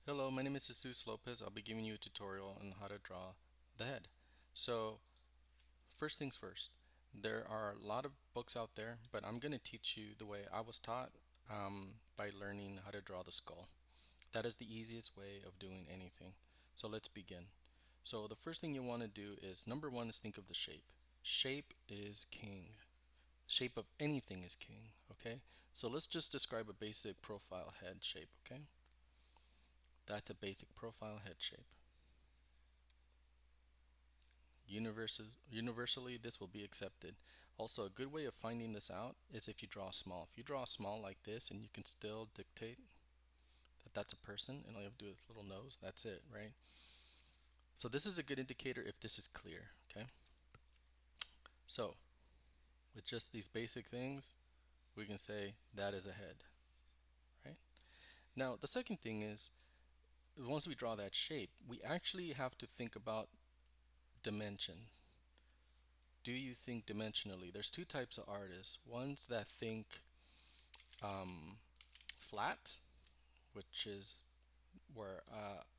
Hello, my name is Jesus Lopez. I'll be giving you a tutorial on how to draw the head. So, first things first, there are a lot of books out there, but I'm going to teach you the way I was taught by learning how to draw the skull. That is the easiest way of doing anything. So, let's begin. So, the first thing you want to do is number one is think of the shape. Shape is king. Shape of anything is king, okay? So, let's just describe a basic profile head shape, okay? That's a basic profile head shape. Universally, this will be accepted. Also, a good way of finding this out is if you draw small. If you draw small like this and you can still dictate that that's a person and all you have to do is little nose, that's it, right? So this is a good indicator if this is clear, okay? So with just these basic things, we can say that is a head, right? Now, the second thing is once we draw that shape, we actually have to think about dimension. Do you think dimensionally? There's two types of artists. Ones that think flat, which is where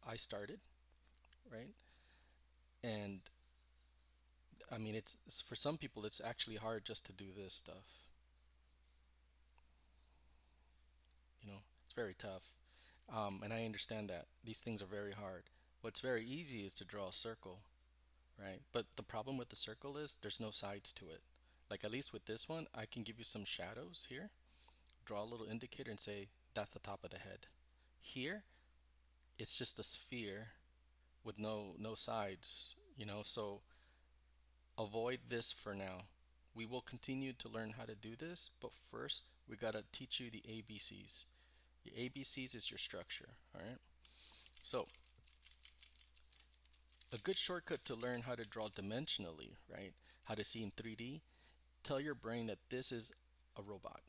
I started, right? And I mean, it's for some people, it's actually hard just to do this stuff. It's very tough, and I understand that these things are very hard. What's very easy is to draw a circle, right? But the problem with the circle is there's no sides to it. Like at least with this one, I can give you some shadows here, draw a little indicator, and say that's the top of the head. Here, it's just a sphere with no sides, so avoid this for now. We will continue to learn how to do this, but first we got to teach you the ABCs. The ABCs is your structure, all right? So, a good shortcut to learn how to draw dimensionally, right? How to see in 3D, tell your brain that this is a robot.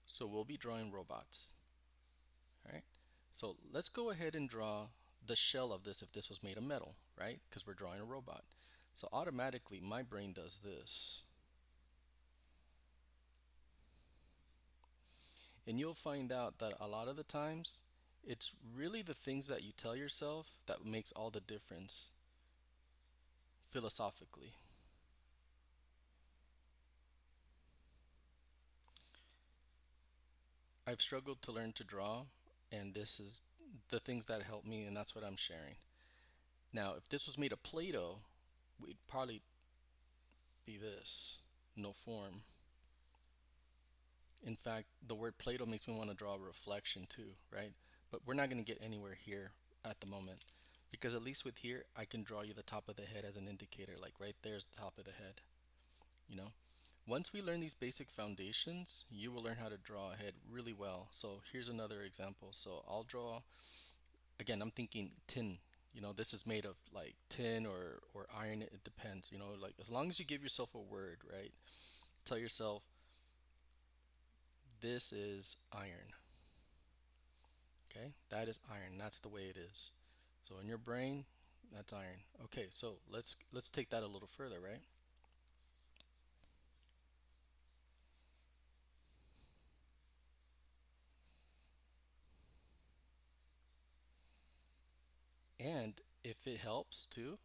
So, we'll be drawing robots, all right? So, let's go ahead and draw the shell of this if this was made of metal, right? Because we're drawing a robot. So, automatically, my brain does this. And you'll find out that a lot of the times, it's really the things that you tell yourself that makes all the difference philosophically. I've struggled to learn to draw, and this is the things that help me, and that's what I'm sharing. Now, if this was made of Play Doh, we'd probably be this no form. In fact, the word Play Doh makes me want to draw a reflection too, right? But we're not going to get anywhere here at the moment because at least with here, I can draw you the top of the head as an indicator, like right there's the top of the head, you know? Once we learn these basic foundations, you will learn how to draw a head really well. So here's another example. So I'll draw, again, I'm thinking tin. This is made of like tin or iron, it depends, like as long as you give yourself a word, right? Tell yourself, this is iron. Okay? That is iron. That's the way it is. So in your brain, that's iron. Okay, so let's take that a little further, right? And if it helps too,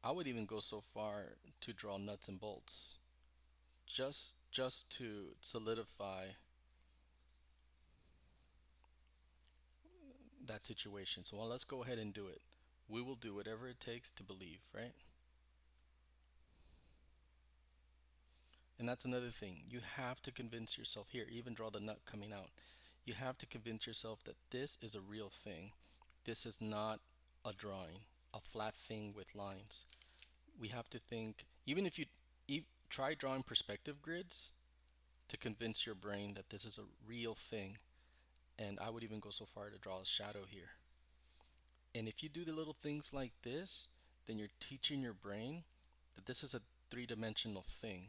I would even go so far to draw nuts and bolts just to solidify that situation. So well, let's go ahead and do it. We will do whatever it takes to believe, right? And that's another thing. You have to convince yourself here, even draw the nut coming out. You have to convince yourself that this is a real thing. This is not a drawing, a flat thing with lines. We have to think, even if you try drawing perspective grids to convince your brain that this is a real thing. And I would even go so far to draw a shadow here. And if you do the little things like this, then you're teaching your brain that this is a three-dimensional thing.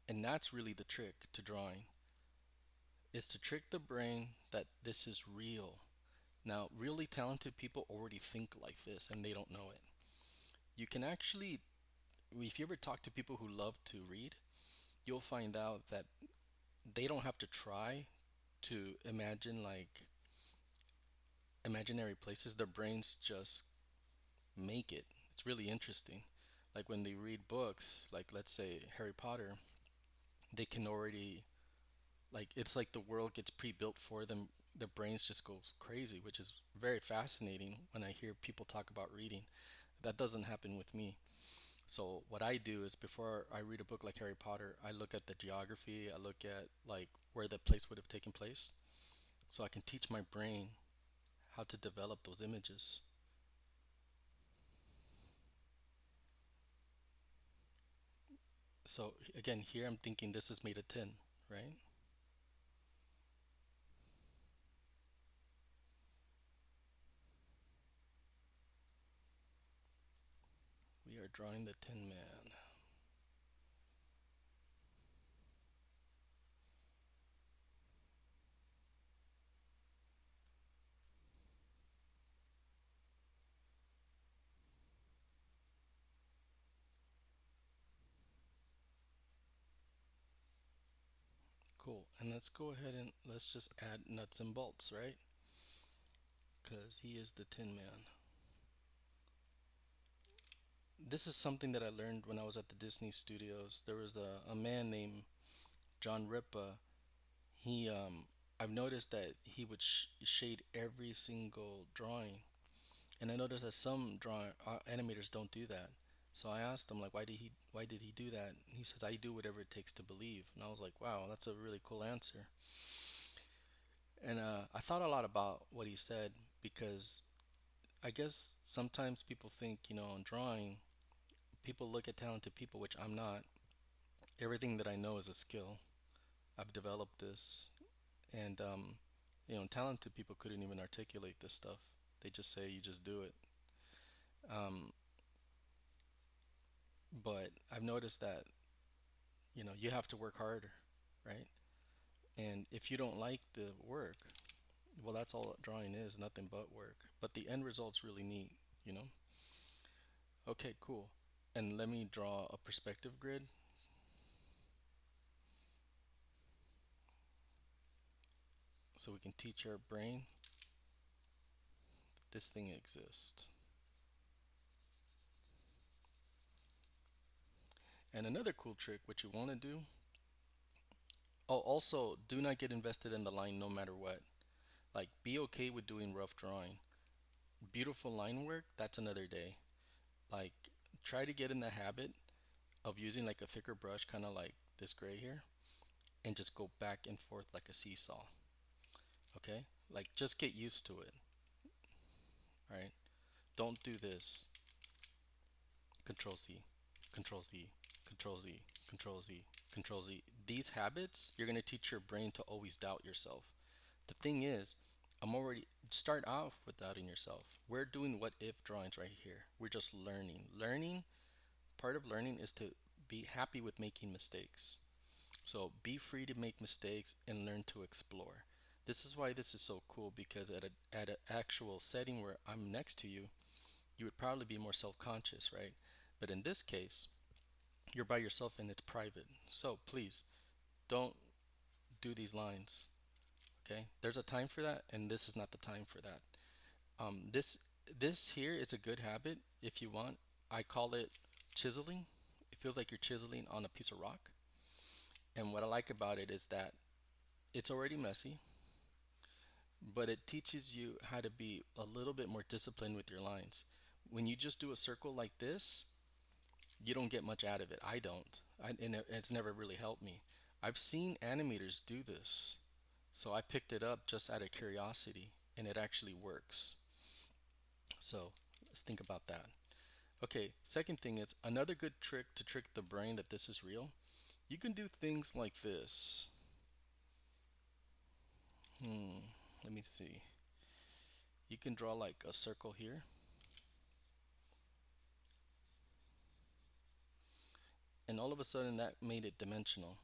And that's really the trick to drawing, is to trick the brain that this is real. Now, really talented people already think like this and they don't know it. You can actually, if you ever talk to people who love to read, you'll find out that they don't have to try to imagine like imaginary places, their brains just make it. It's really interesting. Like when they read books, like let's say Harry Potter, they can already, like, it's like the world gets pre-built for them. Their brains just goes crazy, which is very fascinating when I hear people talk about reading. That doesn't happen with me. So what I do is before I read a book like Harry Potter, I look at the geography, I look at like where the place would have taken place, so I can teach my brain how to develop those images. So again, here I'm thinking this is made of tin, right? We are drawing the Tin Man. Cool. And let's go ahead and let's just add nuts and bolts, right? Because he is the Tin Man. This is something that I learned when I was at the Disney Studios. There was a man named John Ripa. I've noticed that he would shade every single drawing, and I noticed that some drawing animators don't do that. So I asked him like, why did he do that? And he says, I do whatever it takes to believe. And I was like, wow, that's a really cool answer. And I thought a lot about what he said because I guess sometimes people think, in drawing, people look at talented people, which I'm not. Everything that I know is a skill. I've developed this, and talented people couldn't even articulate this stuff. They just say you just do it. Um, but I've noticed that you have to work harder, right? And if you don't like the work, well, that's all drawing is, nothing but work. But the end result's really neat, you know? Okay, cool. And let me draw a perspective grid so we can teach our brain that this thing exists. And another cool trick, what you want to do, oh, also, do not get invested in the line no matter what. Like, be okay with doing rough drawing. Beautiful line work, that's another day. Like, try to get in the habit of using like a thicker brush, kind of like this gray here, and just go back and forth like a seesaw. Okay? Like, just get used to it, right? Don't do this. Control Z, Control Z, Control Z, Control Z, Control Z. These habits, you're going to teach your brain to always doubt yourself. The thing is, I'm already start off with doubting yourself. We're doing what if drawings right here. We're just learning. Learning, part of learning is to be happy with making mistakes. So be free to make mistakes and learn to explore. This is why this is so cool because at an actual setting where I'm next to you, you would probably be more self-conscious, right? But in this case, you're by yourself and it's private. So please don't do these lines. Okay? There's a time for that, and this is not the time for that. This here is a good habit if you want. I call it chiseling. It feels like you're chiseling on a piece of rock. And what I like about it is that it's already messy, but it teaches you how to be a little bit more disciplined with your lines. When you just do a circle like this, you don't get much out of it. I don't. And it's never really helped me. I've seen animators do this, so I picked it up just out of curiosity, and it actually works. So let's think about that. Okay, second thing is another good trick to trick the brain that this is real. You can do things like this. Let me see. You can draw like a circle here, and all of a sudden that made it dimensional,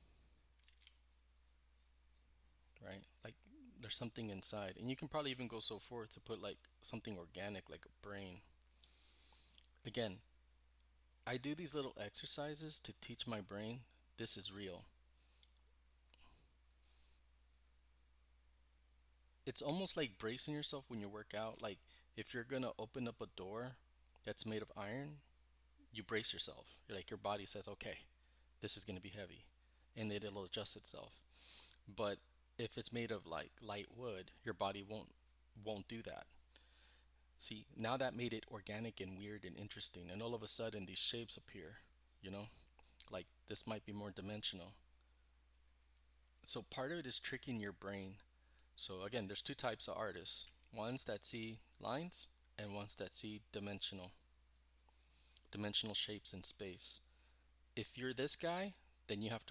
right? Like there's something inside, and you can probably even go so forth to put like something organic, like a brain. Again, I do these little exercises to teach my brain this is real. It's almost like bracing yourself when you work out. Like if you're gonna open up a door that's made of iron, you brace yourself. You're like your body says, okay, this is gonna be heavy, and it'll adjust itself. But if it's made of like light wood, your body won't do that. See, now that made it organic and weird and interesting, and all of a sudden these shapes appear, you know? Like this might be more dimensional. So part of it is tricking your brain. So again, there's two types of artists. Ones that see lines and ones that see dimensional shapes in space. If you're this guy, then you have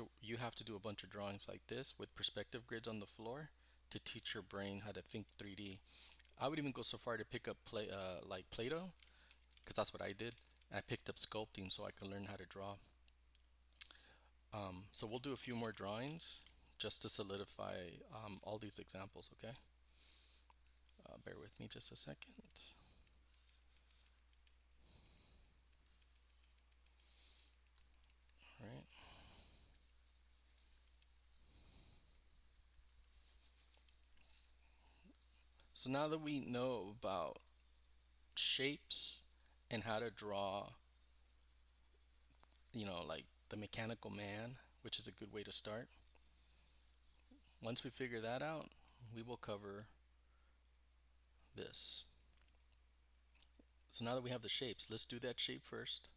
to do a bunch of drawings like this with perspective grids on the floor to teach your brain how to think 3D. I would even go so far to pick up like Play-Doh because that's what I did. I picked up sculpting so I could learn how to draw. So we'll do a few more drawings just to solidify all these examples, okay? Bear with me just a second. All right. So now that we know about shapes and how to draw, like the mechanical man, which is a good way to start. Once we figure that out, we will cover this. So now that we have the shapes, let's do that shape first.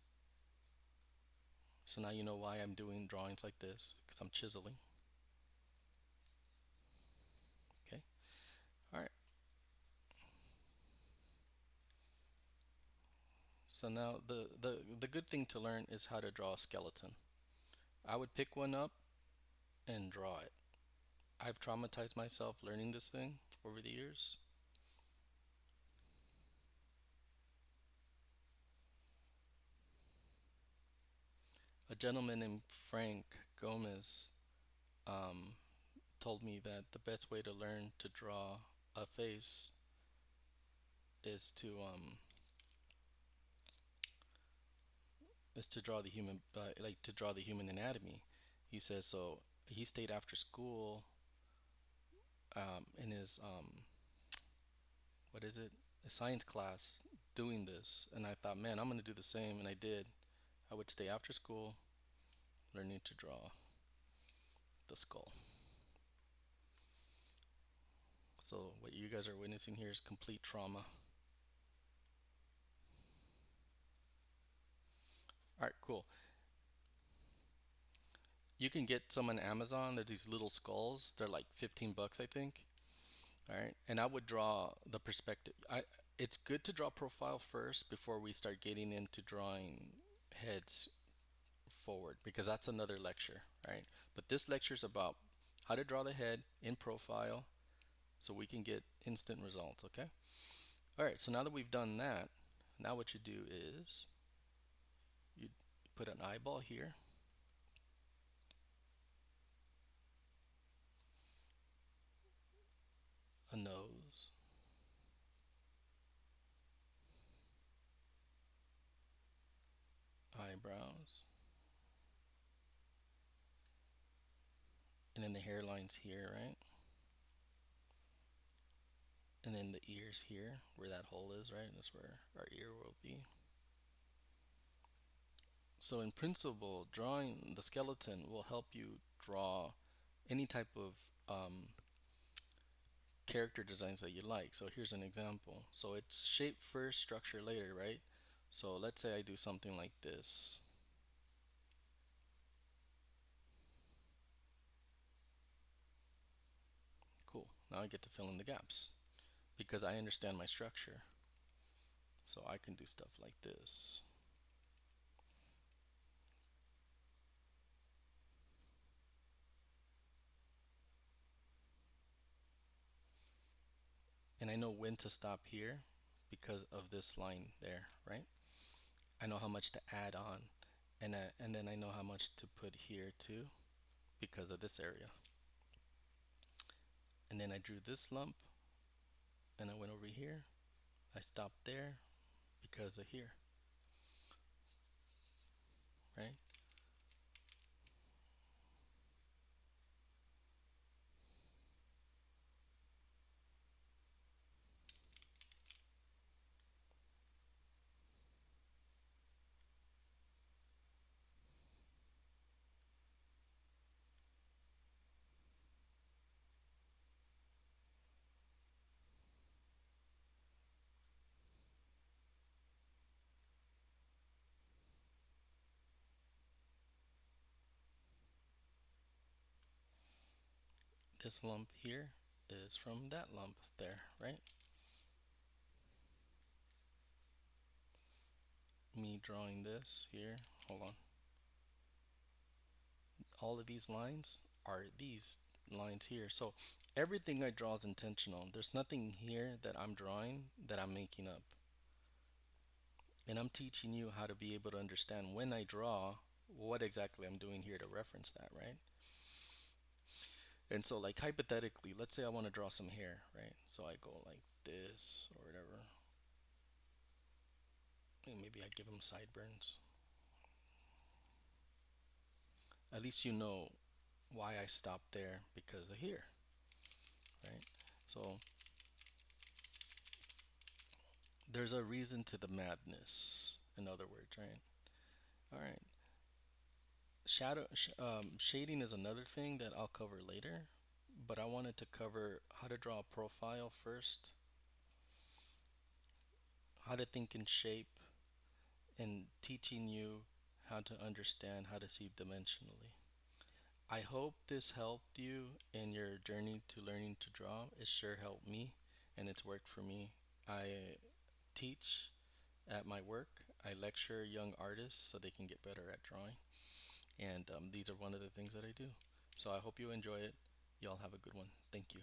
So now you know why I'm doing drawings like this, because I'm chiseling. Okay. All right. So now the good thing to learn is how to draw a skeleton. I would pick one up and draw it. I've traumatized myself learning this thing over the years. A gentleman named Frank Gomez um, told me that the best way to learn to draw a face is to draw the human like to draw the human anatomy. He says so. He stayed after school in his what is it, a science class doing this, and I thought, man, I'm gonna do the same, and I did. I would stay after school learning to draw the skull. So what you guys are witnessing here is complete trauma. All right, cool. You can get some on Amazon. They're these little skulls. They're like 15 bucks, I think. All right, and I would draw the perspective. It's good to draw profile first before we start getting into drawing heads forward because that's another lecture, right? But this lecture is about how to draw the head in profile so we can get instant results, okay? All right, so now that we've done that, now what you do is you put an eyeball here, a nose, eyebrows, and then the hairline's here, right? And then the ears here, where that hole is, right? That's where our ear will be. So in principle, drawing the skeleton will help you draw any type of character designs that you like. So here's an example. So it's shape first, structure later, right? So let's say I do something like this. Cool. Now I get to fill in the gaps because I understand my structure. So I can do stuff like this. And I know when to stop here because of this line there, right? I know how much to add on, and then I know how much to put here too because of this area. And then I drew this lump, and I went over here. I stopped there because of here, right? This lump here is from that lump there, right? Me drawing this here, hold on. All of these lines are these lines here. So everything I draw is intentional. There's nothing here that I'm drawing that I'm making up. And I'm teaching you how to be able to understand when I draw what exactly I'm doing here to reference that, right? And so, like, hypothetically, let's say I want to draw some hair, right? So I go like this or whatever. And maybe I give them sideburns. At least you know why I stopped there because of here, right? So there's a reason to the madness, in other words, right? All right. Shading is another thing that I'll cover later, but I wanted to cover how to draw a profile first, how to think in shape, and teaching you how to understand how to see dimensionally. I hope this helped you in your journey to learning to draw. It sure helped me, and it's worked for me. I teach at my work. I lecture young artists so they can get better at drawing, and these are one of the things that I do. So I hope you enjoy it. Y'all have a good one. Thank you.